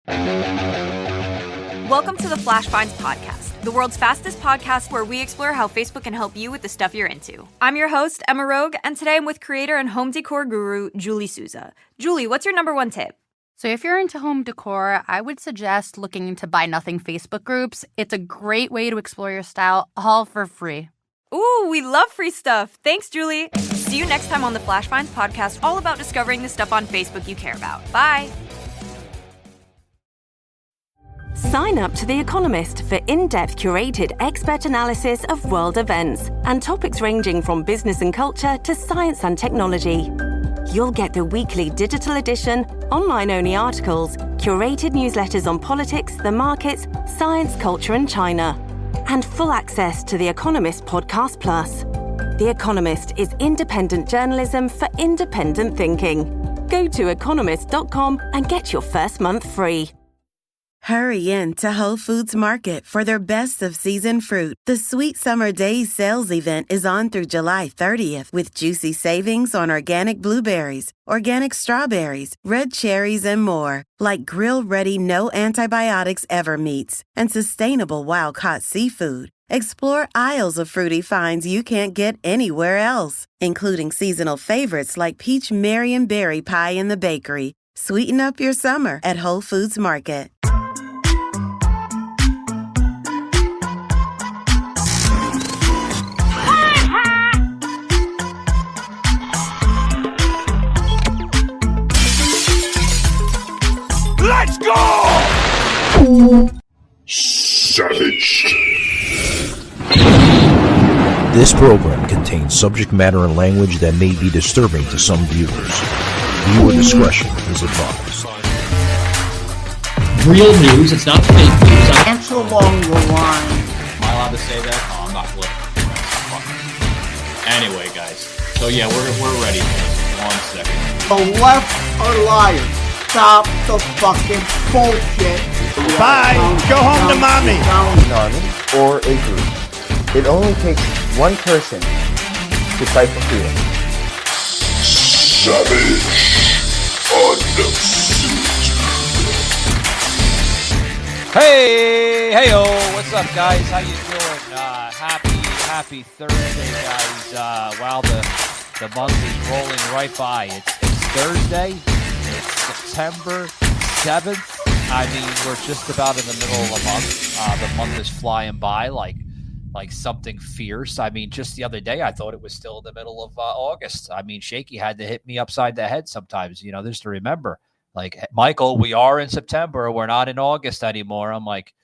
Welcome to the Flash Finds podcast, the world's fastest podcast where we explore how Facebook can help you with the stuff you're into. I'm your host, Emma Rogue, and today I'm with creator and home decor guru, Julie Souza. Julie, what's your number one tip? So if you're into home decor, I would suggest looking into Buy Nothing Facebook groups. It's a great way to explore your style, all for free. Ooh, we love free stuff. Thanks, Julie. See you next time on the Flash Finds podcast, all about discovering the stuff on Facebook you care about. Bye. Sign up to The Economist for in-depth curated expert analysis of world events and topics ranging from business and culture to science and technology. You'll get the weekly digital edition, online-only articles, curated newsletters on politics, the markets, science, culture, and China, and full access to The Economist Podcast Plus. The Economist is independent journalism for independent thinking. Go to economist.com and get your first month free. Hurry in to Whole Foods Market for their best of season fruit. The Sweet Summer Days sales event is on through July 30th with juicy savings on organic blueberries, organic strawberries, red cherries, and more. Like grill-ready, no antibiotics ever meats and sustainable wild-caught seafood. Explore aisles of fruity finds you can't get anywhere else, including seasonal favorites like peach Marion berry pie in the bakery. Sweeten up your summer at Whole Foods Market. Let's go! Savage. This program contains subject matter and language that may be disturbing to some viewers. Viewer discretion is advised. Real news, it's not fake news. That's along the line. Am I allowed to say that? Oh, I'm not political. Anyway, guys. So yeah, we're ready. 1 second. The left are liars. Stop the fucking bullshit. Bye. Go home to mommy. An army or a group. It only takes one person to fight for freedom. Savage Undefeated. Hey-o, what's up, guys? How you doing? Happy Thursday, guys. Wow, the month is rolling right by. It's Thursday. It's September 7th. I mean, we're just about in the middle of the month. The month is flying by like something fierce. I mean, just the other day, I thought it was still in the middle of August. I mean, Shaky had to hit me upside the head sometimes, just to remember. Like, Michael, we are in September. We're not in August anymore. I'm like,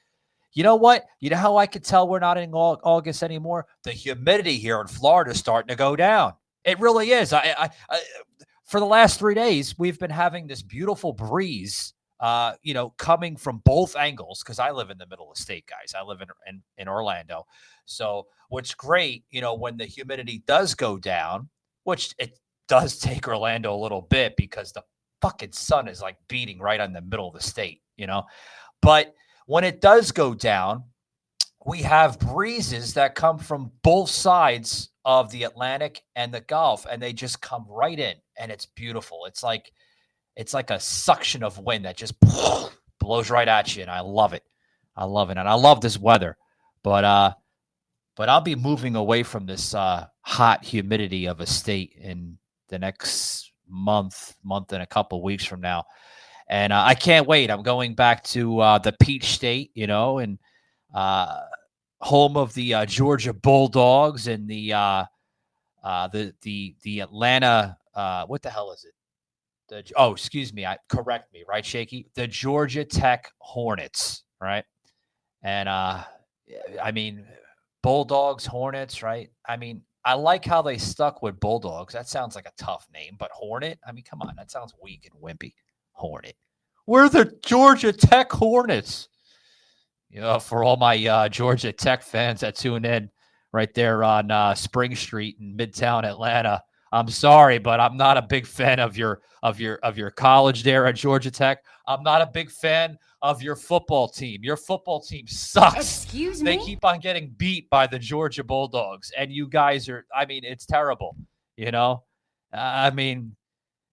you know what? You know how I could tell we're not in August anymore? The humidity here in Florida is starting to go down. It really is. I for the last 3 days, we've been having this beautiful breeze, coming from both angles, because I live in the middle of the state, guys. I live in Orlando. So what's great, when the humidity does go down, which it does take Orlando a little bit because the fucking sun is like beating right on the middle of the state, But when it does go down, we have breezes that come from both sides of the Atlantic and the Gulf, and they just come right in, and it's beautiful. It's like a suction of wind that just blows right at you, and I love it. And I love this weather. But I'll be moving away from this hot humidity of a state in the next month and a couple of weeks from now. And I can't wait. I'm going back to the Peach State, and home of the Georgia Bulldogs and the Atlanta. What the hell is it? Excuse me. Correct me, right, Shaky? The Georgia Tech Hornets, right? And I mean, Bulldogs, Hornets, right? I mean, I like how they stuck with Bulldogs. That sounds like a tough name, but Hornet? I mean, come on. That sounds weak and wimpy. Hornet. We're the Georgia Tech Hornets. For all my Georgia Tech fans that tune in right there on Spring Street in Midtown Atlanta, I'm sorry, but I'm not a big fan of your college there at Georgia Tech. I'm not a big fan of your football team. Your football team sucks. Excuse me? They keep on getting beat by the Georgia Bulldogs, and you guys are, I mean, it's terrible, I mean,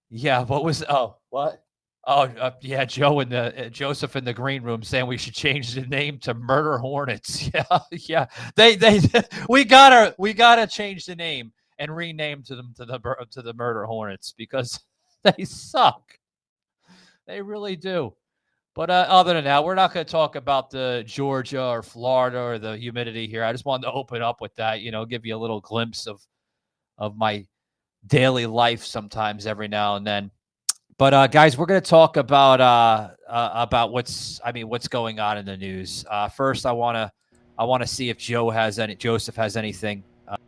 yeah, what? Oh, yeah, Joseph in the green room saying we should change the name to Murder Hornets. Yeah, yeah. We gotta change the name and rename them to the Murder Hornets because they suck. They really do. But other than that, we're not going to talk about the Georgia or Florida or the humidity here. I just wanted to open up with that, give you a little glimpse of my daily life sometimes every now and then. But guys, we're going to talk about what's going on in the news. First, I want to see if Joseph has anything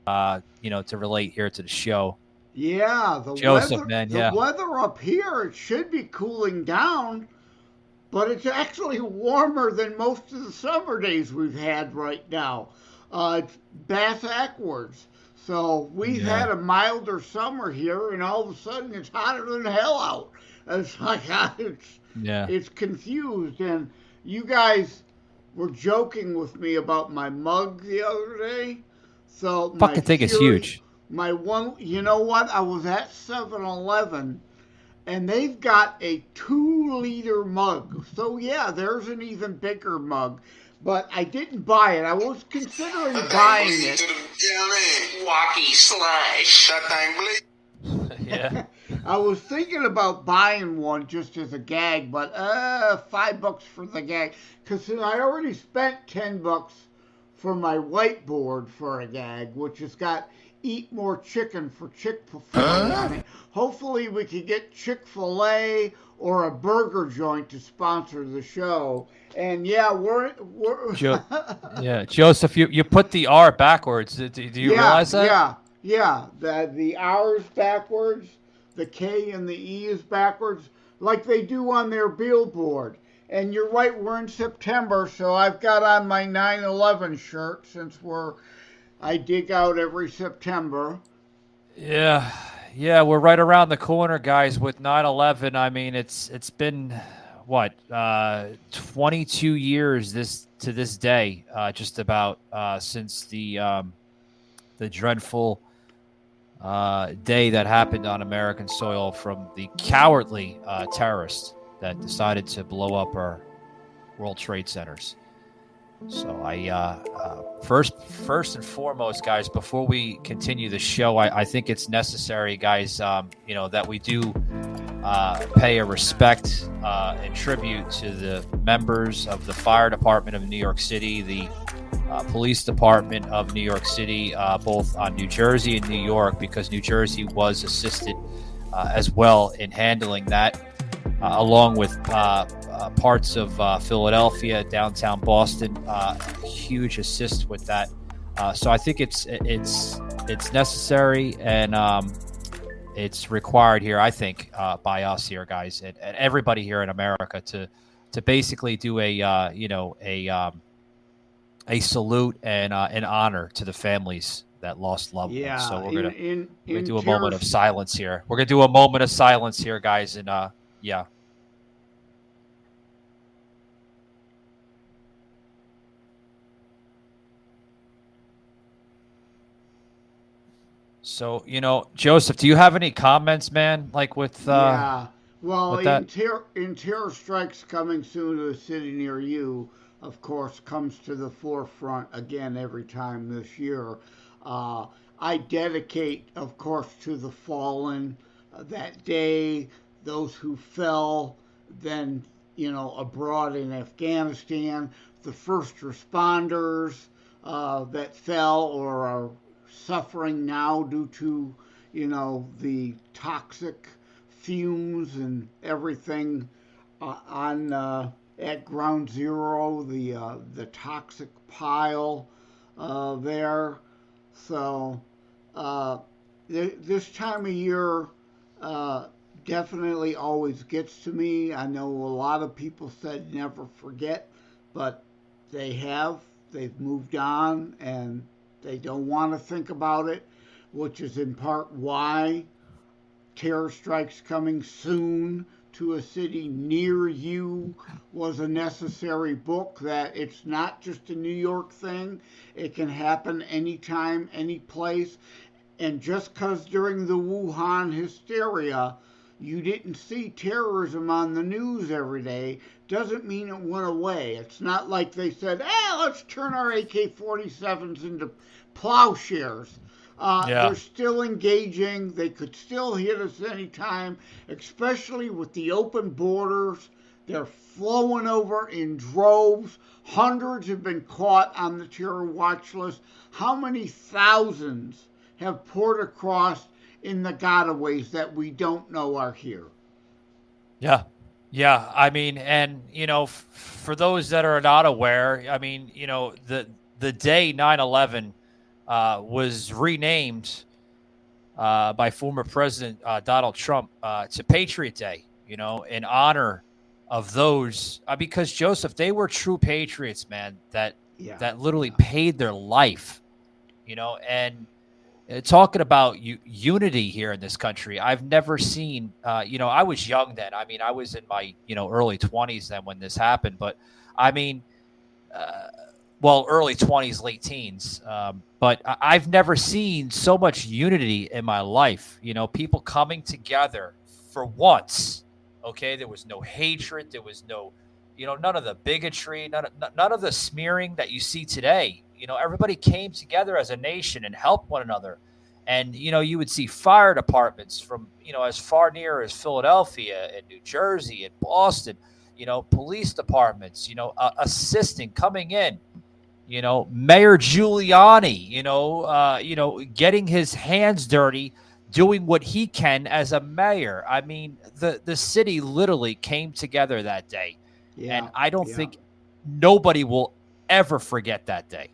to relate here to the show. Yeah, Joseph, man, the weather up here, it should be cooling down, but it's actually warmer than most of the summer days we've had right now. It's backwards. So we had a milder summer here, and all of a sudden it's hotter than hell out. It's like it's confused. And you guys were joking with me about my mug the other day. So fucking thing is huge. My one, you know what? I was at 7-Eleven, and they've got a 2-liter mug. So yeah, there's an even bigger mug. But I didn't buy it. I was considering buying it. Wacky slash. That thing yeah. I was thinking about buying one just as a gag, but $5 for the gag. Because I already spent $10 for my whiteboard for a gag, which has got Eat More Chicken for Chick-fil-A on it. Hopefully we could get Chick-fil-A or a burger joint to sponsor the show. And yeah, we're Joseph, you put the R backwards. Do you realize that? Yeah. The R is backwards, the K and the E is backwards, like they do on their billboard. And you're right, we're in September, so I've got on my 9/11 shirt since I dig out every September. Yeah, we're right around the corner, guys, with 9/11. I mean, it's been what 22 years to this day, just about since the dreadful day that happened on American soil from the cowardly terrorists that decided to blow up our World Trade Centers. So I first and foremost, guys, before we continue the show, I think it's necessary, guys, that we do pay a respect and tribute to the members of the Fire Department of New York City, the Police Department of New York City, both on New Jersey and New York, because New Jersey was assisted as well in handling that, along with parts of Philadelphia, downtown Boston, huge assist with that. So I think it's necessary and it's required here, I think, by us here, guys, and everybody here in America to basically do a salute and an honor to the families that lost loved ones. So we're gonna do a moment of silence here. We're gonna do a moment of silence here, guys, and yeah. So, Joseph, do you have any comments, man? Like with well, with in terror strikes coming soon to a city near you, of course, comes to the forefront again every time this year. I dedicate, of course, to the fallen that day, those who fell, then abroad in Afghanistan, the first responders that fell or are suffering now due to the toxic fumes and everything at ground zero, the toxic pile there. So this time of year definitely always gets to me. I know a lot of people said never forget, but they've moved on and they don't want to think about it, which is in part why Terror Strikes Coming Soon to a City Near You was a necessary book, that it's not just a New York thing. It can happen anytime, any place. And just because during the Wuhan hysteria, you didn't see terrorism on the news every day doesn't mean it went away. It's not like they said, hey, let's turn our AK-47s into plowshares. They're still engaging. They could still hit us anytime, especially with the open borders. They're flowing over in droves. Hundreds have been caught on the terror watch list. How many thousands have poured across in the gotaways that we don't know are here? Yeah. Yeah. I mean, and, for those that are not aware, I mean, the day 9/11 was renamed by former President Donald Trump to Patriot Day, in honor of those, because Joseph, they were true patriots, man, that literally paid their life, and talking about unity here in this country. I've never seen, I was young then. I mean, I was in my, early 20s then when this happened, but I mean, early 20s, late teens. But I've never seen so much unity in my life, people coming together for once. Okay, there was no hatred. There was no, none of the bigotry, none of the smearing that you see today. Everybody came together as a nation and helped one another. And, you would see fire departments from, as far near as Philadelphia and New Jersey and Boston, police departments, assisting, coming in, Mayor Giuliani, getting his hands dirty, doing what he can as a mayor. I mean, the city literally came together that day. Yeah, and I don't think nobody will ever forget that day.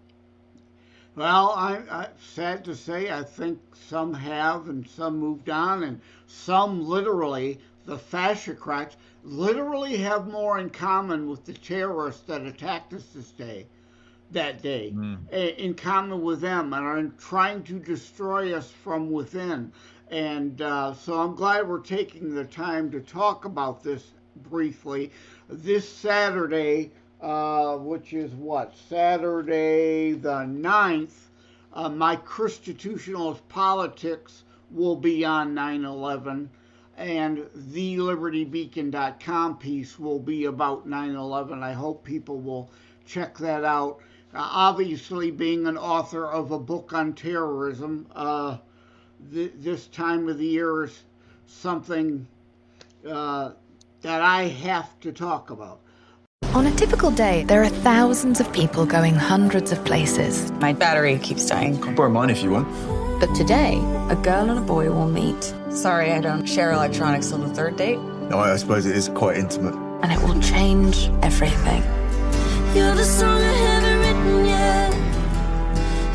Well, I'm sad to say, I think some have and some moved on, and some literally, the fascocrats, literally have more in common with the terrorists that attacked us that day, in common with them, and are trying to destroy us from within. And so I'm glad we're taking the time to talk about this briefly. This Saturday, which is Saturday the 9th, my Christitutionalist Politics will be on 9/11, and thelibertybeacon.com piece will be about 9/11. I hope people will check that out. Obviously, being an author of a book on terrorism, this time of the year is something that I have to talk about. On a typical day, there are thousands of people going hundreds of places. My battery keeps dying. I'll borrow mine if you want. But today, a girl and a boy will meet. Sorry, I don't share electronics on the third date. No, I suppose it is quite intimate. And it will change everything. You're the song I haven't written yet.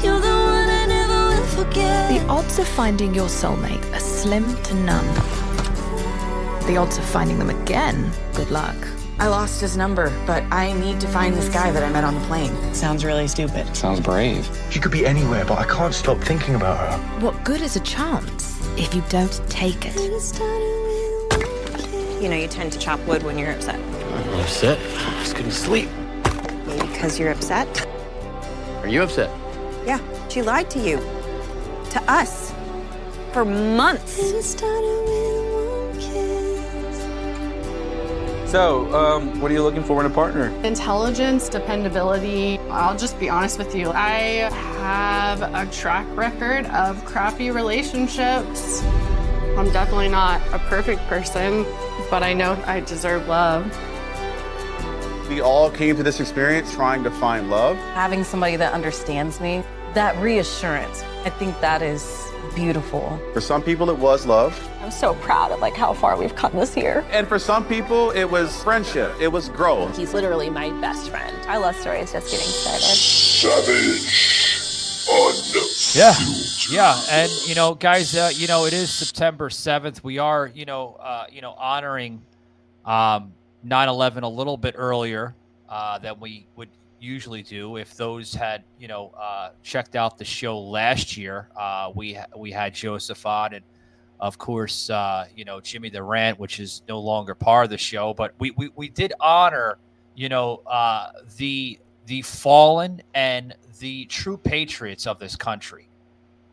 You're the one I never will forget. The odds of finding your soulmate are slim to none. The odds of finding them again, good luck. I lost his number, but I need to find this guy that I met on the plane. Sounds really stupid. Sounds brave. She could be anywhere, but I can't stop thinking about her. What good is a chance if you don't take it? You tend to chop wood when you're upset. I'm upset. I just couldn't sleep. Because you're upset? Are you upset? Yeah, she lied to you. To us. For months. So, what are you looking for in a partner? Intelligence, dependability. I'll just be honest with you. I have a track record of crappy relationships. I'm definitely not a perfect person, but I know I deserve love. We all came to this experience trying to find love. Having somebody that understands me, that reassurance, I think that is beautiful. For some people, it was love. I'm so proud of how far we've come this year. And for some people, it was friendship. It was growth. He's literally my best friend. Our love story is just getting started. Savage. Yeah. And, guys, it is September 7th. We are, honoring 9/11 a little bit earlier than we would usually do. If those had, checked out the show last year, we had Joseph on, and of course, Jimmy the Rant, which is no longer part of the show, but we did honor, the fallen and the true patriots of this country.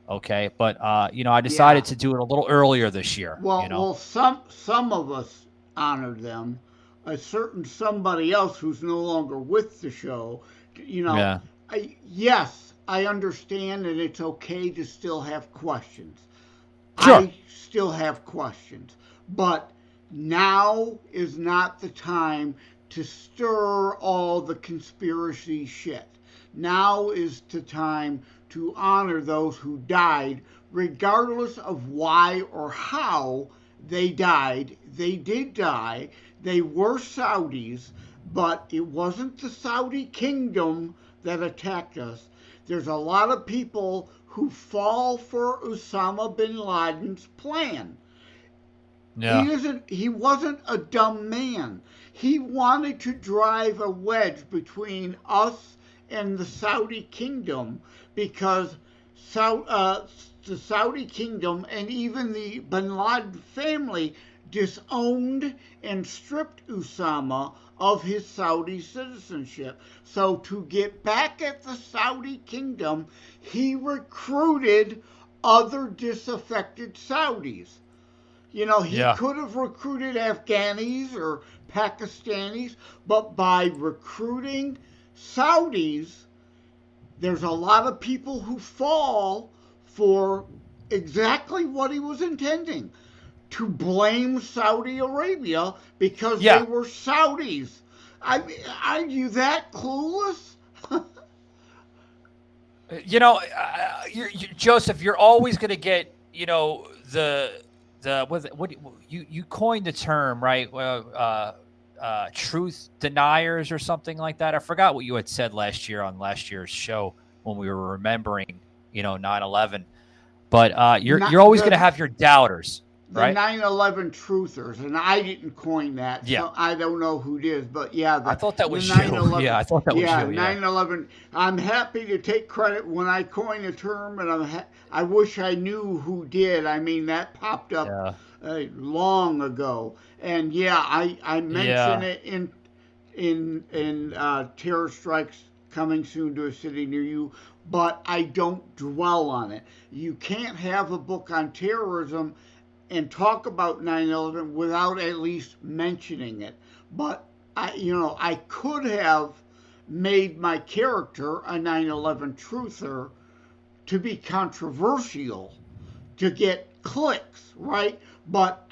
Okay, but I decided to do it a little earlier this year. Well, some of us honored them. A certain somebody else who's no longer with the show, Yeah. Yes, I understand, and it's okay to still have questions. Sure. I still have questions, but now is not the time to stir all the conspiracy shit. Now is the time to honor those who died, regardless of why or how they died. They did die. They were Saudis, but it wasn't the Saudi kingdom that attacked us. There's a lot of people who fall for Osama bin Laden's plan. Yeah. He wasn't a dumb man. He wanted to drive a wedge between us and the Saudi kingdom because the Saudi kingdom and even the bin Laden family disowned and stripped Osama of his Saudi citizenship. So to get back at the Saudi kingdom, he recruited other disaffected Saudis. He could have recruited Afghanis or Pakistanis, but by recruiting Saudis, there's a lot of people who fall for exactly what he was intending, to blame Saudi Arabia because they were Saudis. Are you that clueless? Joseph, you're always going to get, what you coined the term, right? Truth deniers or something like that. I forgot what you had said last year on last year's show when we were remembering, 9/11. But you're always going to have your doubters, right? The 9/11 truthers, and I didn't coin that. Yeah. So I don't know who did, but yeah. I thought that was you. Yeah, I thought that was you. Yeah, 9/11. I'm happy to take credit when I coin a term, and I wish I knew who did. I mean, that popped up long ago, and I mention it in terror strikes coming soon to a city near you, but I don't dwell on it. You can't have a book on terrorism and talk about 9/11 without at least mentioning it. But I could have made my character a 9/11 truther to be controversial, to get clicks, right? But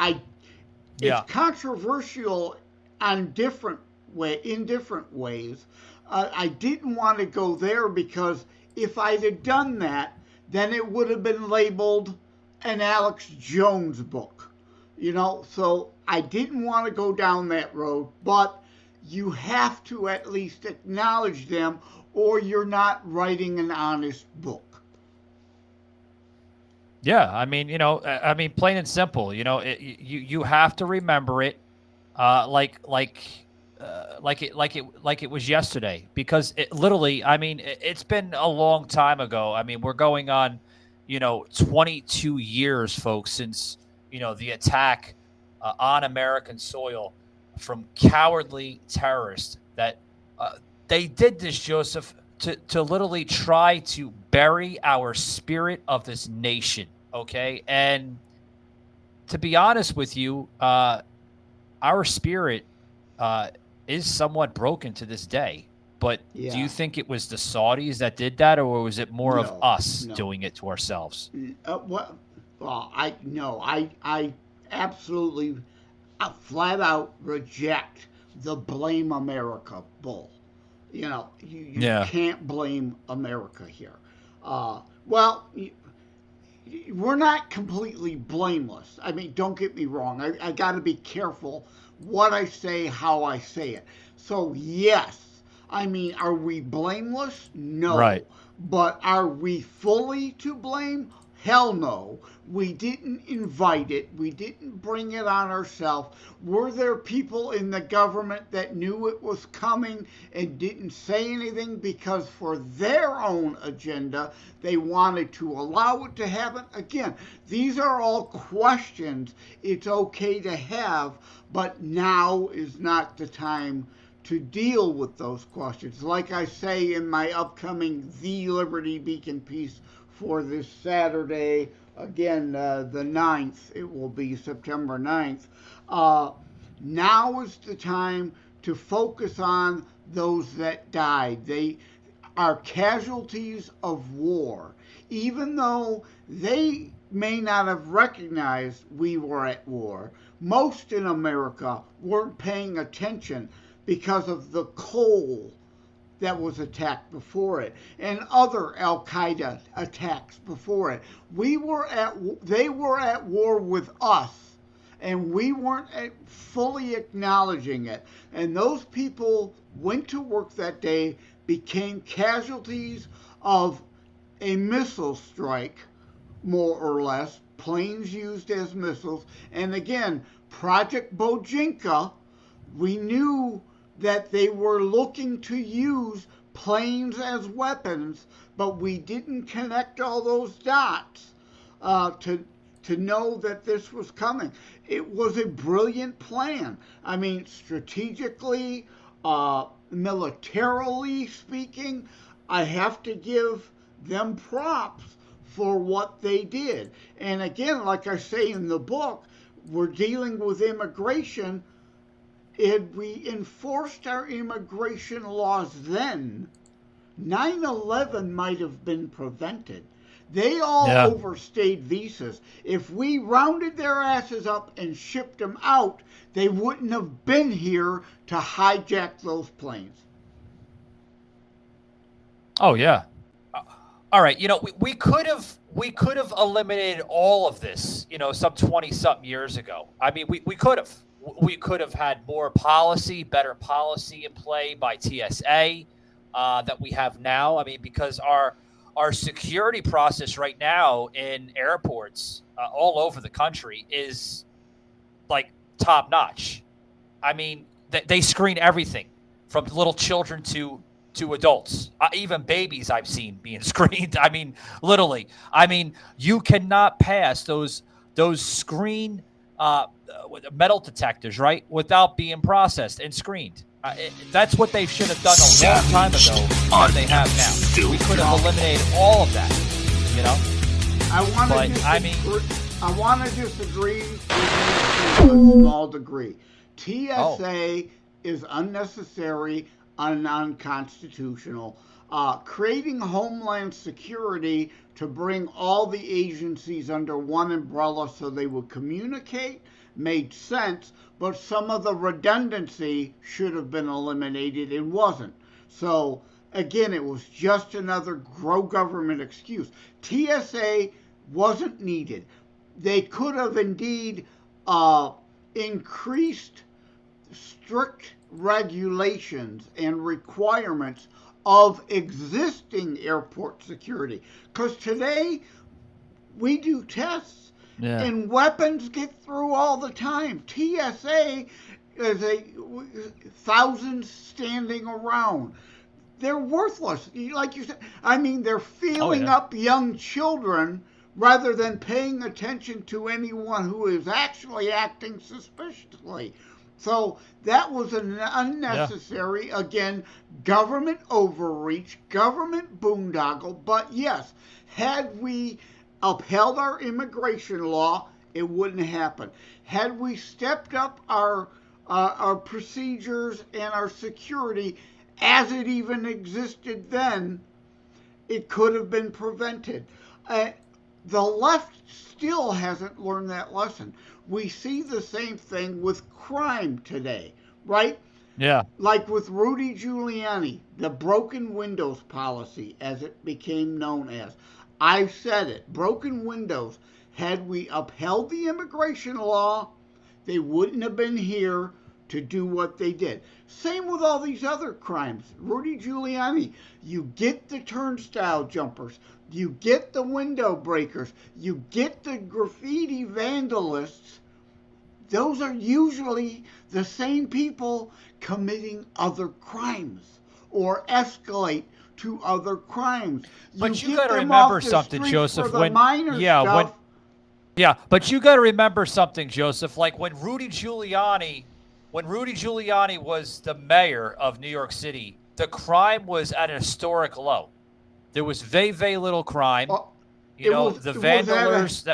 it's controversial in different ways. I didn't want to go there because if I'd have done that, then it would have been labeled an Alex Jones book, so I didn't want to go down that road, but you have to at least acknowledge them or you're not writing an honest book. Yeah, I mean, plain and simple, you have to remember it like it was yesterday, because it literally, it's been a long time ago. I mean, we're going on 22 years, folks, since, the attack on American soil from cowardly terrorists that they did this, Joseph, to literally try to bury our spirit of this nation. Okay. And to be honest with you, our spirit is somewhat broken to this day. But do you think it was the Saudis that did that, or was it more of us doing it to ourselves? I absolutely flat out reject the blame America bull. You can't blame America here. We're not completely blameless. I mean, don't get me wrong. I got to be careful what I say, how I say it. So, yes. I mean, are we blameless? No. Right. But are we fully to blame? Hell no. We didn't invite it. We didn't bring it on ourselves. Were there people in the government that knew it was coming and didn't say anything because for their own agenda, they wanted to allow it to happen? Again, these are all questions it's okay to have, but now is not the time to deal with those questions. Like I say in my upcoming The Liberty Beacon piece for this Saturday, again, the 9th, it will be September 9th. Now is the time to focus on those that died. They are casualties of war. Even though they may not have recognized we were at war, most in America weren't paying attention because of the coal that was attacked before it and other Al-Qaeda attacks before it. They were at war with us, and we weren't fully acknowledging it. And those people went to work that day, became casualties of a missile strike, more or less, planes used as missiles. And again, Project Bojinka, we knew that they were looking to use planes as weapons, but we didn't connect all those dots to know that this was coming. It was a brilliant plan. I mean, strategically, militarily speaking, I have to give them props for what they did. And again, like I say in the book, we're dealing with immigration. Had we enforced our immigration laws then, 9/11 might have been prevented. They all overstayed visas. If we rounded their asses up and shipped them out, they wouldn't have been here to hijack those planes. Oh, yeah. All right. You know, we could have eliminated all of this, you know, some 20-something years ago. I mean, we could have. We could have had more policy, better policy in play by TSA that we have now. I mean, because our security process right now in airports all over the country is like top notch. I mean, they screen everything from little children to adults, even babies I've seen being screened. I mean, literally. I mean, you cannot pass those screen metal detectors, right, without being processed and screened. That's what they should have done a long time ago than they have now. We could have eliminated all of that, you know? I want to disagree with you to a small degree. TSA is unnecessary and unconstitutional. Creating Homeland Security to bring all the agencies under one umbrella so they would communicate made sense, but some of the redundancy should have been eliminated and wasn't. So again, it was just another grow government excuse. TSA wasn't needed. They could have indeed increased strict regulations and requirements of existing airport security. Because today we do tests and weapons get through all the time. TSA is thousands standing around. They're worthless. Like you said, I mean, they're feeling up young children rather than paying attention to anyone who is actually acting suspiciously. So that was an unnecessary, again, government overreach, government boondoggle. But yes, had we upheld our immigration law, it wouldn't happen. Had we stepped up our procedures and our security as it even existed then, it could have been prevented. The left still hasn't learned that lesson. We see the same thing with crime today, right? Yeah. Like with Rudy Giuliani, the broken windows policy, as it became known as. I've said it, broken windows. Had we upheld the immigration law, they wouldn't have been here to do what they did. Same with all these other crimes. Rudy Giuliani, you get the turnstile jumpers, you get the window breakers, you get the graffiti vandalists. Those are usually the same people committing other crimes or escalate to other crimes. But you got to remember something, Joseph. But you got to remember something, Joseph. Like when Rudy Giuliani when Rudy Giuliani was the mayor of New York City, the crime was at an historic low. There was very little crime. The vandalers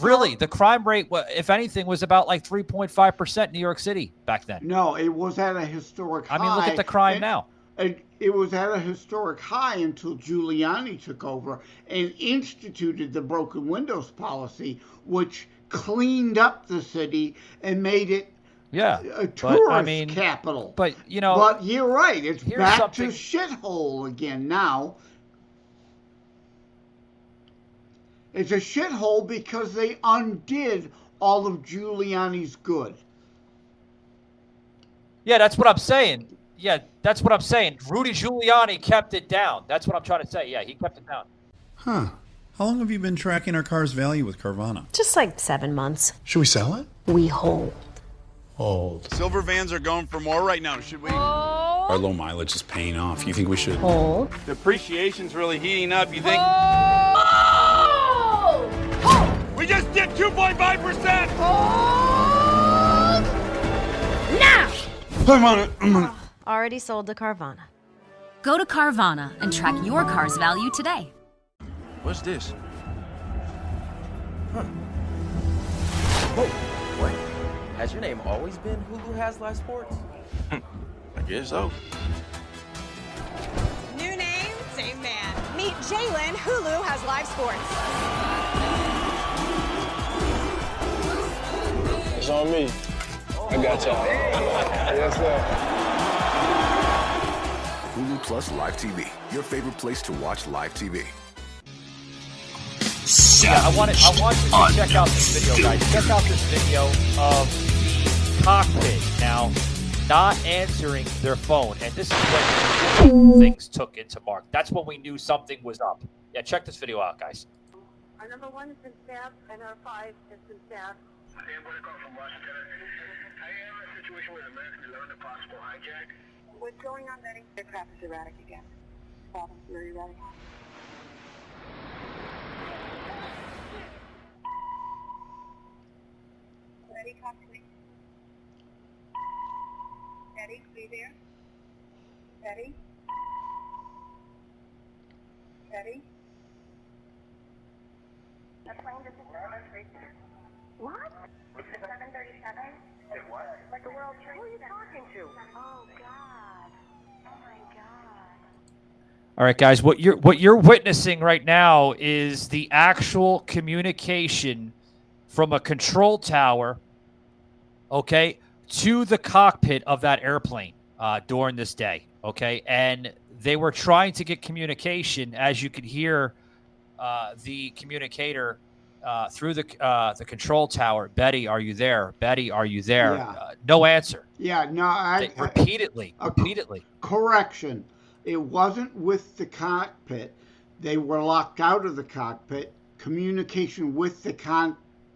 really, the crime rate, if anything, was about like 3.5% in New York City back then. No, it was at a historic high. I mean, look at the crime now. It was at a historic high until Giuliani took over and instituted the broken windows policy, which cleaned up the city and made it a tourist capital. But you're right. It's back to shithole again now. It's a shithole because they undid all of Giuliani's good. Yeah, that's what I'm saying. Rudy Giuliani kept it down. That's what I'm trying to say. Yeah, he kept it down. Huh. How long have you been tracking our car's value with Carvana? Just like 7 months. Should we sell it? We hold. Hold. Silver vans are going for more right now. Should we? Our low mileage is paying off. You think we should? Hold. Depreciation's really heating up. You think? We just did 2.5%. Hold. Now. I'm on it. Already sold to Carvana. Go to Carvana and track your car's value today. What's this? Huh. Whoa, wait. Has your name always been Hulu Has Live Sports? I guess so. New name, same man. Meet Jalen, Hulu Has Live Sports. It's on me. I got y'all. Yes, sir. Hulu Plus Live TV, your favorite place to watch live TV. I want you to check out this video, guys. Check out this video of the cockpit now not answering their phone. And this is when things took into mark. That's when we knew something was up. Yeah, check this video out, guys. Our number 1 has been staffed, and our 5 has been staffed. I am a situation where Americans learned a possible hijack. What's going on, Betty? Aircraft is erratic again. Problem, are you ready? Betty, talk to me. Betty, are you there? Betty? Betty? The plane just what? It's 737? It what? Like the World Trade Center. Who are you talking to? Oh, God. Oh, my God. All right, guys, what you're witnessing right now is the actual communication from a control tower, okay, to the cockpit of that airplane during this day, okay? And they were trying to get communication, as you could hear the communicator through the control tower. Betty, are you there? Betty, are you there? Yeah. No answer. Yeah, no, repeatedly. Correction. It wasn't with the cockpit. They were locked out of the cockpit. Communication with the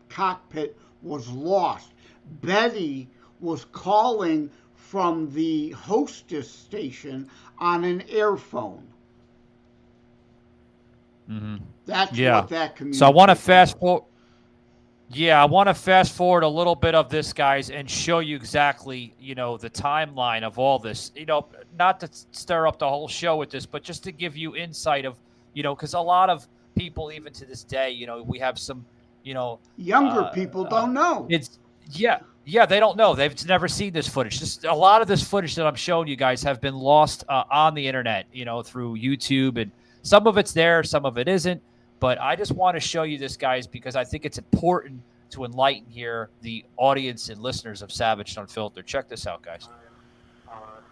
cockpit was lost. Betty was calling from the hostess station on an airphone. Mm-hmm. That's what that communication. So I want to fast forward. Yeah, I want to fast forward a little bit of this, guys, and show you exactly, the timeline of all this. Not to stir up the whole show with this, but just to give you insight of, because a lot of people, even to this day, we have some, younger people don't know. Yeah, they don't know. They've never seen this footage. Just a lot of this footage that I'm showing you guys have been lost on the internet, through YouTube, and some of it's there, some of it isn't. But I just want to show you this, guys, because I think it's important to enlighten here the audience and listeners of Savage Unfiltered. Check this out, guys.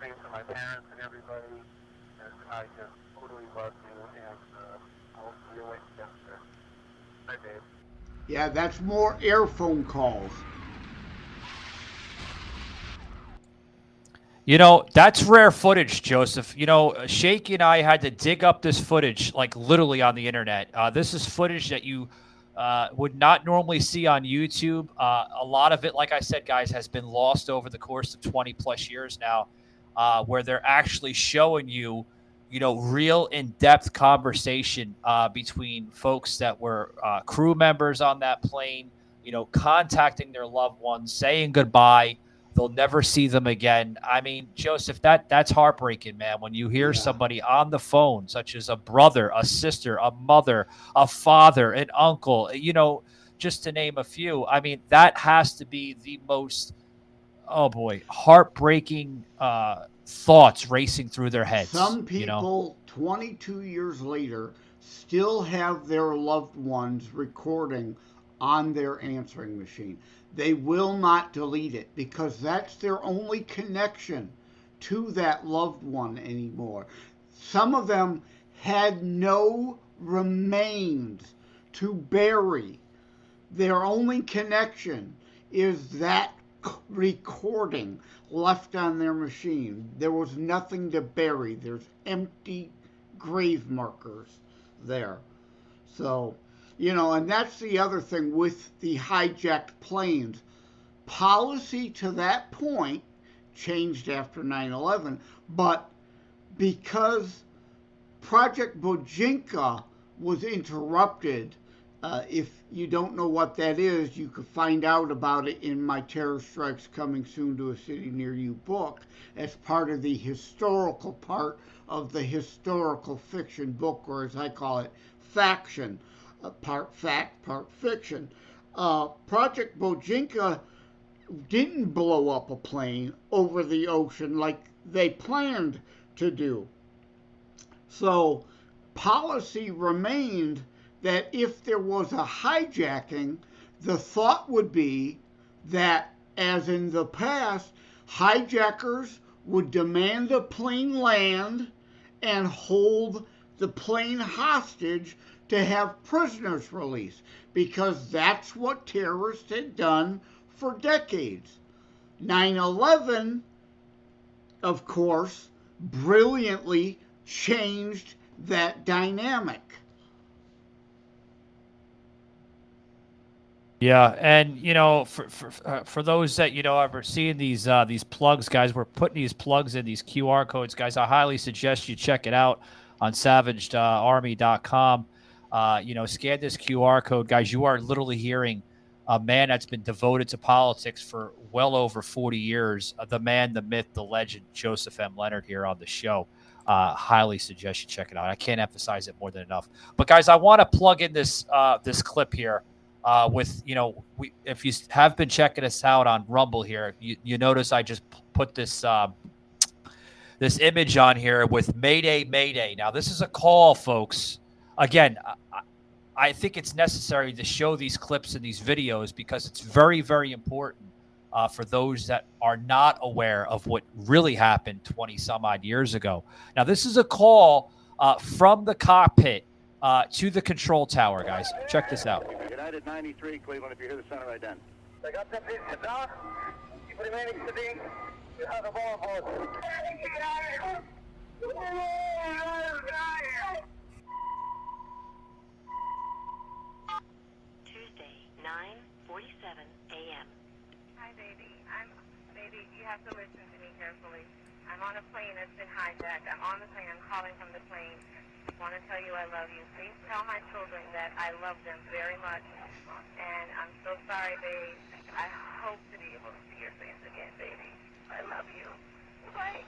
Thanks to my parents and everybody. And I just totally love you, and I'll see you later. Bye, babe. Yeah, that's more airphone calls. That's rare footage, Joseph. Shaky and I had to dig up this footage, like literally on the internet. This is footage that you would not normally see on YouTube. A lot of it, like I said, guys, has been lost over the course of 20 plus years now, where they're actually showing you, real in-depth conversation between folks that were crew members on that plane, contacting their loved ones, saying goodbye. They'll never see them again. I mean, Joseph, that's heartbreaking, man. When you hear somebody on the phone, such as a brother, a sister, a mother, a father, an uncle, just to name a few. I mean, that has to be the most, oh boy, heartbreaking thoughts racing through their heads. Some people, 22 years later, still have their loved ones recording on their answering machine. They will not delete it because that's their only connection to that loved one anymore. Some of them had no remains to bury. Their only connection is that recording left on their machine. There was nothing to bury. There's empty grave markers there. So, and that's the other thing with the hijacked planes. Policy to that point changed after 9/11, but because Project Bojinka was interrupted, if you don't know what that is, you could find out about it in my Terror Strikes Coming Soon to a City Near You book as part of the historical part of the historical fiction book, or as I call it, faction. Part fact, part fiction. Project Bojinka didn't blow up a plane over the ocean like they planned to do. So policy remained that if there was a hijacking, the thought would be that, as in the past, hijackers would demand a plane land and hold the plane hostage to have prisoners released, because that's what terrorists had done for decades. 9/11, of course, brilliantly changed that dynamic. Yeah, and for those that are seeing these plugs, guys, we're putting these plugs in these QR codes, guys. I highly suggest you check it out on SavagedArmy.com. Scan this QR code, guys. You are literally hearing a man that's been devoted to politics for well over 40 years. The man, the myth, the legend, Joseph M Lenard here on the show. Highly suggest you check it out. I can't emphasize it more than enough. But guys, I want to plug in this clip here. If you have been checking us out on Rumble here, you notice I just put this this image on here with Mayday, Mayday. Now, this is a call, folks. Again, I think it's necessary to show these clips and these videos because it's very, very important for those that are not aware of what really happened 20 some odd years ago. Now, this is a call from the cockpit to the control tower, guys. Check this out. United 93, Cleveland, if you hear the center right then. They got that piece of dock. You put him in to be. You have the ball board. Tuesday, 9:47 a.m. Hi, baby. Baby, you have to listen to me carefully. I'm on a plane that's been hijacked. I'm on the plane. I'm calling from the plane. I want to tell you I love you. Please tell my children that I love them very much. And I'm so sorry, babe. I hope to be able to see your face again, baby. I love you. Bye.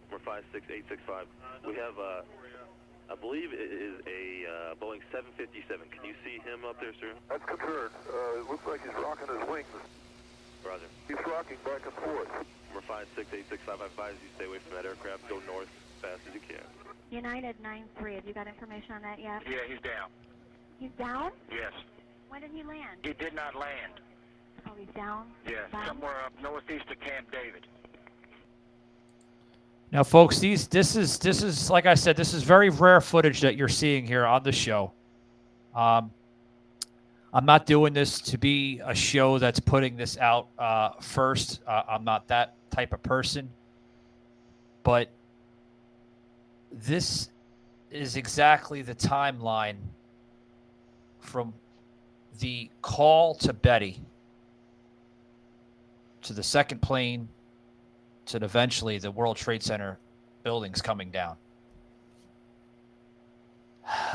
We're 56865. We have, I believe it is a Boeing 757. Can you see him up there, sir? That's confirmed. It looks like he's rocking his wings. Roger. He's rocking back and forth. We're 56865. I advise you stay away from that aircraft. Go north as fast as you can. United 93, have you got information on that yet? Yeah, he's down. He's down? Yes. When did he land? He did not land. Oh, he's down? Yes, Down? somewhere up northeast of Camp David. Now, folks, this is like I said, this is very rare footage that you're seeing here on the show. I'm not doing this to be a show that's putting this out first. I'm not that type of person. But this is exactly the timeline from the call to Betty to the second plane to eventually the World Trade Center buildings coming down.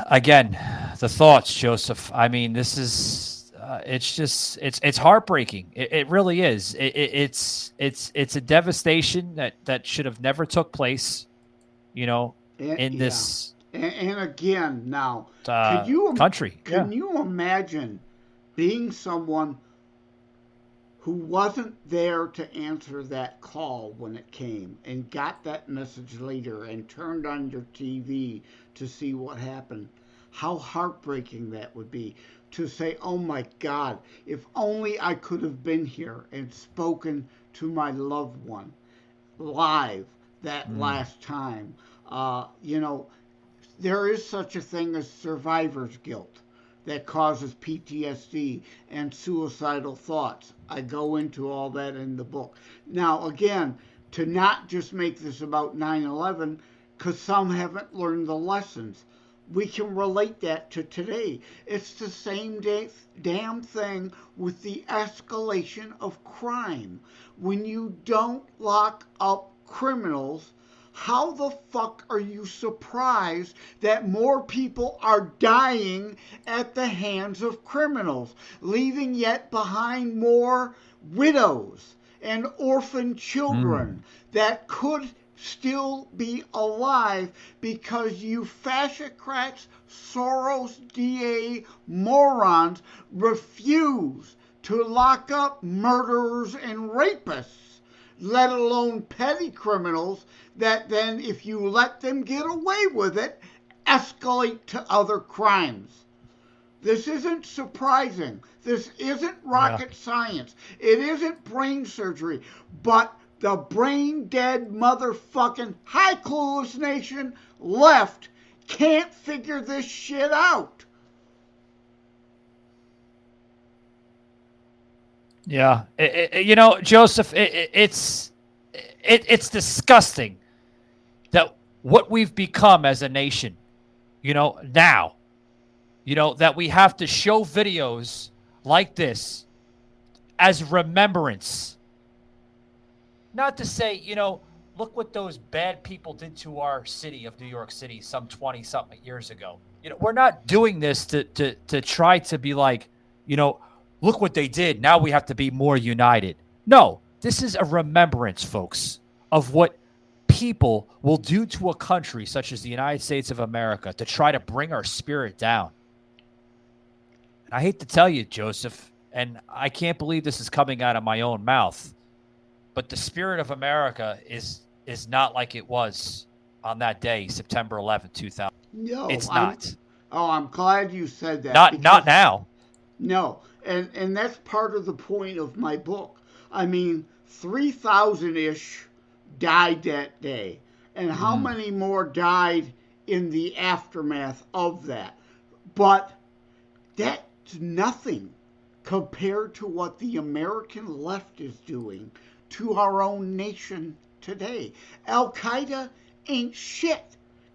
Again, the thoughts, Joseph. I mean, this is it's heartbreaking. It really is. It's a devastation that should have never took place, in this and again now, country. Can you imagine being someone who wasn't there to answer that call when it came and got that message later and turned on your TV to see what happened? How heartbreaking that would be to say, oh my God, if only I could have been here and spoken to my loved one live that last time. There is such a thing as survivor's guilt that causes PTSD and suicidal thoughts. I go into all that in the book. Now, again, to not just make this about 9/11, because some haven't learned the lessons. We can relate that to today. It's the same damn thing with the escalation of crime. When you don't lock up criminals, how the fuck are you surprised that more people are dying at the hands of criminals, leaving yet behind more widows and orphan children that could still be alive because you fascocrats, Soros DA morons refuse to lock up murderers and rapists, let alone petty criminals that then, if you let them get away with it, escalate to other crimes. This isn't surprising. This isn't rocket science. It isn't brain surgery, but the brain-dead motherfucking high clueless nation left can't figure this shit out. Yeah, Joseph, it's disgusting that what we've become as a nation, now, that we have to show videos like this as remembrance. Not to say, look what those bad people did to our city of New York City some 20-something years ago. We're not doing this to try to be like, look what they did. Now we have to be more united. No, this is a remembrance, folks, of what people will do to a country such as the United States of America to try to bring our spirit down. And I hate to tell you, Joseph, and I can't believe this is coming out of my own mouth, but the spirit of America is not like it was on that day, September 11th, 2000. No, it's not. I'm glad you said that. Not now. No, and that's part of the point of my book. I mean, 3,000-ish died that day. And how many more died in the aftermath of that? But that's nothing compared to what the American left is doing to our own nation today. Al-Qaeda ain't shit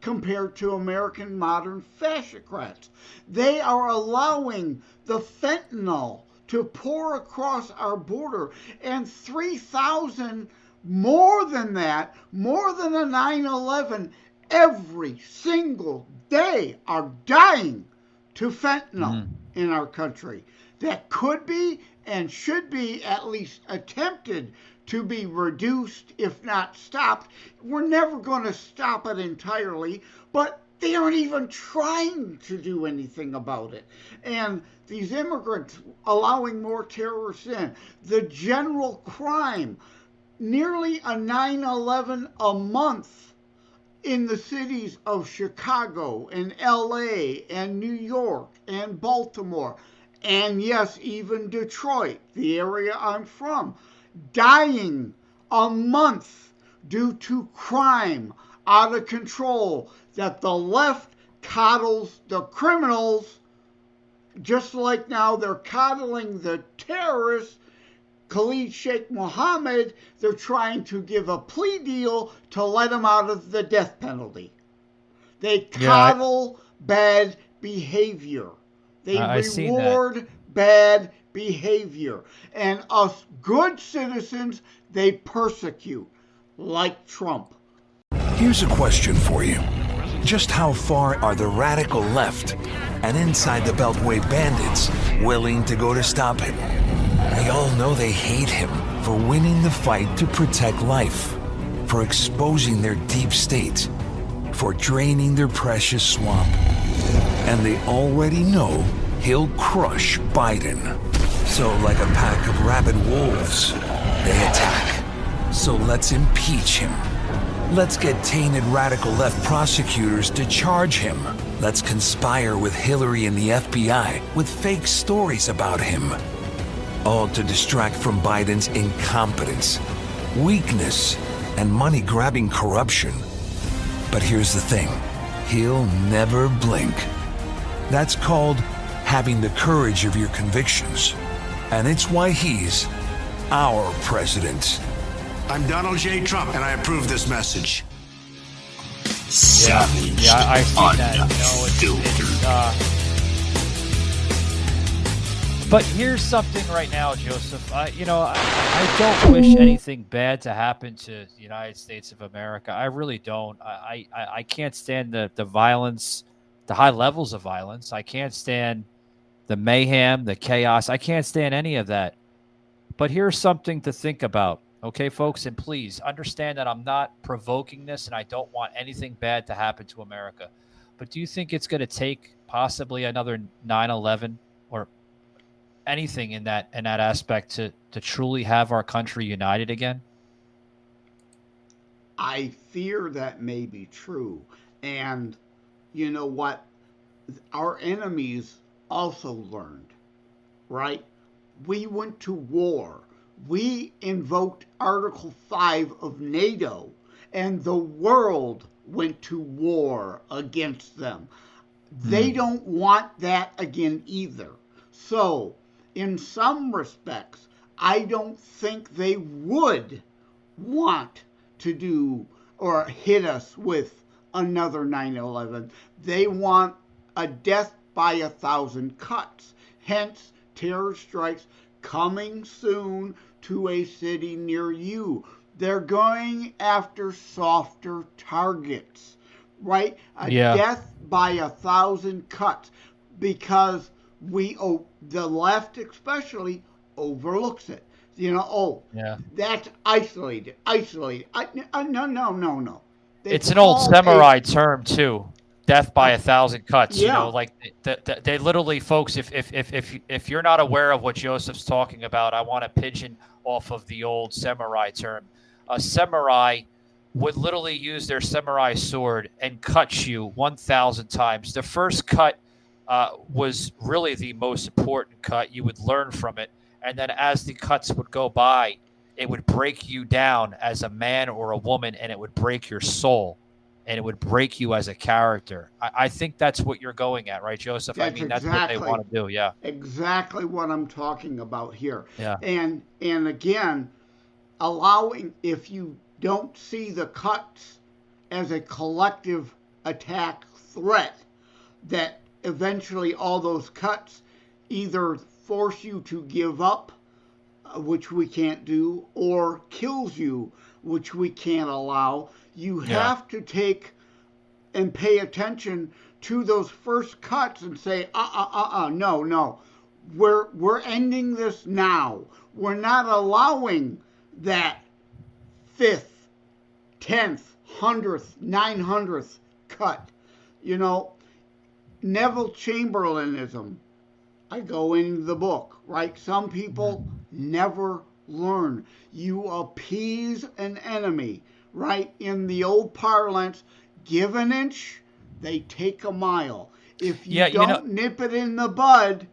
compared to American modern fascocrats. They are allowing the fentanyl to pour across our border, and 3,000 more than that, more than a 9/11, every single day are dying to fentanyl in our country. That could be and should be at least attempted to be reduced, if not stopped. We're never going to stop it entirely, but they aren't even trying to do anything about it. And these immigrants allowing more terrorists in, the general crime, nearly a 9/11 a month in the cities of Chicago and LA and New York and Baltimore, and yes, even Detroit, the area I'm from, dying a month due to crime out of control that the left coddles the criminals, just like now they're coddling the terrorists. Khalid Sheikh Mohammed, they're trying to give a plea deal to let him out of the death penalty. They coddle bad behavior. They reward bad behavior. And us good citizens, they persecute, like Trump. Here's a question for you. Just how far are the radical left and inside the Beltway bandits willing to go to stop him? We all know they hate him for winning the fight to protect life, for exposing their deep state, for draining their precious swamp. And they already know he'll crush Biden. So like a pack of rabid wolves, they attack. So let's impeach him. Let's get tainted radical left prosecutors to charge him. Let's conspire with Hillary and the FBI with fake stories about him. All to distract from Biden's incompetence, weakness, and money-grabbing corruption. But here's the thing, he'll never blink. That's called having the courage of your convictions. And it's why he's our president. I'm Donald J. Trump, and I approve this message. Yeah, I see that. But here's something right now, Joseph. I don't wish anything bad to happen to the United States of America. I really don't. I can't stand the violence, the high levels of violence. I can't stand the mayhem, the chaos. I can't stand any of that. But here's something to think about. Okay, folks, and please understand that I'm not provoking this and I don't want anything bad to happen to America. But do you think it's going to take possibly another 9/11 or anything in that aspect to truly have our country united again? I fear that may be true. And you know what? Our enemies also learned, right? We went to war. We invoked Article 5 of NATO, and the world went to war against them. They don't want that again either. So, in some respects, I don't think they would want to do or hit us with another 9/11. They want a death by 1,000 cuts. Hence, terror strikes coming soon to a city near you. They're going after softer targets, right? A death by 1,000 cuts, because the left especially overlooks it. That's isolated. No. It's an old samurai term too. Death by 1,000 cuts. Like they literally, folks. If you're not aware of what Joseph's talking about, I want to pigeon off of the old samurai term. A samurai would literally use their samurai sword and cut you 1,000 times. The first cut was really the most important cut. You would learn from it, and then as the cuts would go by, it would break you down as a man or a woman, and it would break your soul. And it would break you as a character. I think that's what you're going at, right, Joseph? That's what they want to do, yeah. Exactly what I'm talking about here. Yeah. And again, allowing, if you don't see the cuts as a collective attack threat, that eventually all those cuts either force you to give up, which we can't do, or kills you, which we can't allow. You have to take and pay attention to those first cuts and say, no. We're ending this now. We're not allowing that 5th, 10th, 100th, 900th cut. Neville Chamberlainism, I go in the book, right? Some people never learn. You appease an enemy. Right, in the old parlance, give an inch, they take a mile. If you don't nip it in the bud,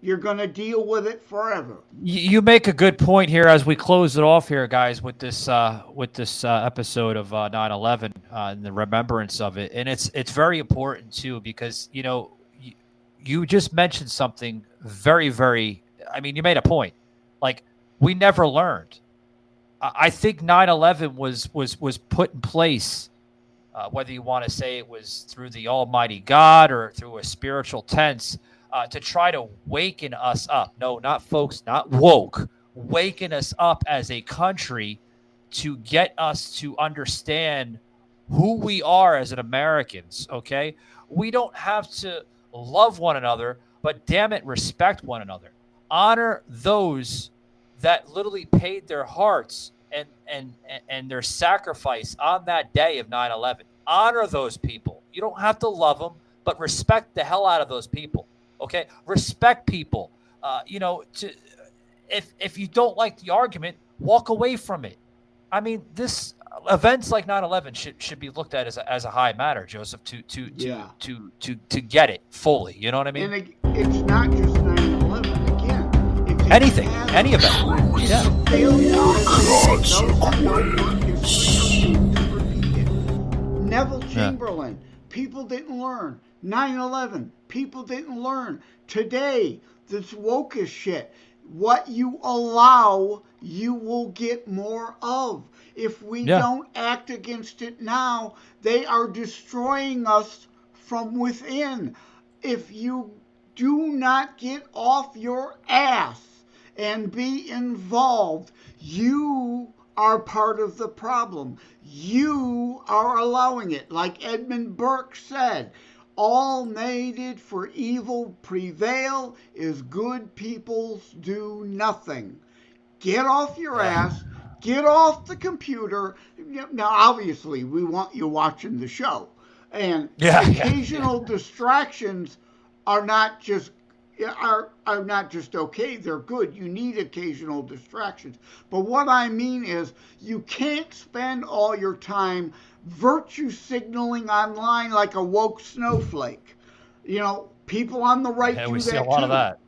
you're going to deal with it forever. You make a good point here as we close it off here, guys, with this episode of 9/11 and the remembrance of it. And it's very important too, because you just mentioned something very, very. I mean, you made a point. Like, we never learned. I think 9/11 was put in place, whether you want to say it was through the Almighty God or through a spiritual tense, to try to waken us up. No, not folks, not woke. Waken us up as a country to get us to understand who we are as an Americans, okay? We don't have to love one another, but damn it, respect one another. Honor those that literally paid their hearts and their sacrifice on that day of 9/11. Honor those people. You don't have to love them, but respect the hell out of those people, okay? Respect people. If you don't like the argument, walk away from it. I mean, events like 9/11 should be looked at as a high matter, Joseph, to get it fully. You know what I mean? And it's not just 9/11. Again, it's anything, any event. Yeah. Neville Chamberlain. People didn't learn. 9/11. People didn't learn. Today, this woke shit. What you allow, you will get more of. If we don't act against it now, they are destroying us from within. If you do not get off your ass and be involved, you are part of the problem. You are allowing it. Like Edmund Burke said, all mated for evil prevail is good peoples do nothing. Get off your ass. Get off the computer. Now, obviously, we want you watching the show. And occasional distractions are not just okay. They're good. You need occasional distractions. But what I mean is you can't spend all your time virtue signaling online like a woke snowflake. People on the right do we see that a lot too. of that.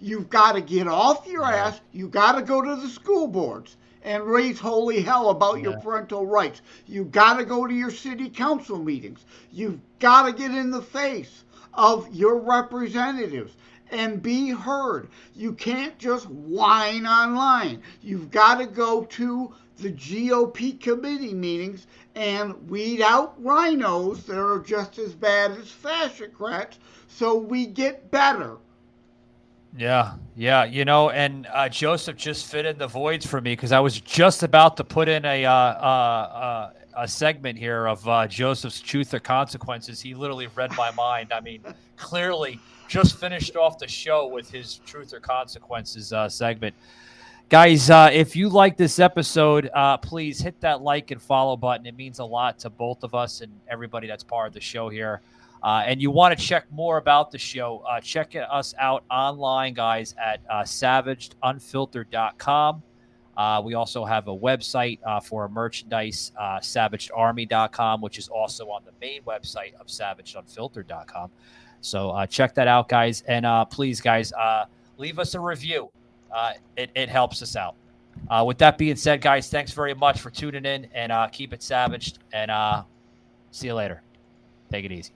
You've got to get off your ass. You've got to go to the school boards and raise holy hell about your parental rights. You've got to go to your city council meetings. You've got to get in the face of your representatives and be heard. You can't just whine online. You've got to go to the GOP committee meetings and weed out rhinos that are just as bad as fascocrats so we get better. Yeah. And Joseph just fit in the voids for me because I was just about to put in a segment here of Joseph's Truth or Consequences. He literally read my mind. I mean, clearly just finished off the show with his Truth or Consequences segment. Guys, if you like this episode, please hit that like and follow button. It means a lot to both of us and everybody that's part of the show here. And you want to check more about the show, check us out online, guys, at savagedunfiltered.com. We also have a website for merchandise, savagedarmy.com, which is also on the main website of savagedunfiltered.com. So check that out, guys. And please, guys, leave us a review. It helps us out. With that being said, guys, thanks very much for tuning in and keep it savaged. And see you later. Take it easy.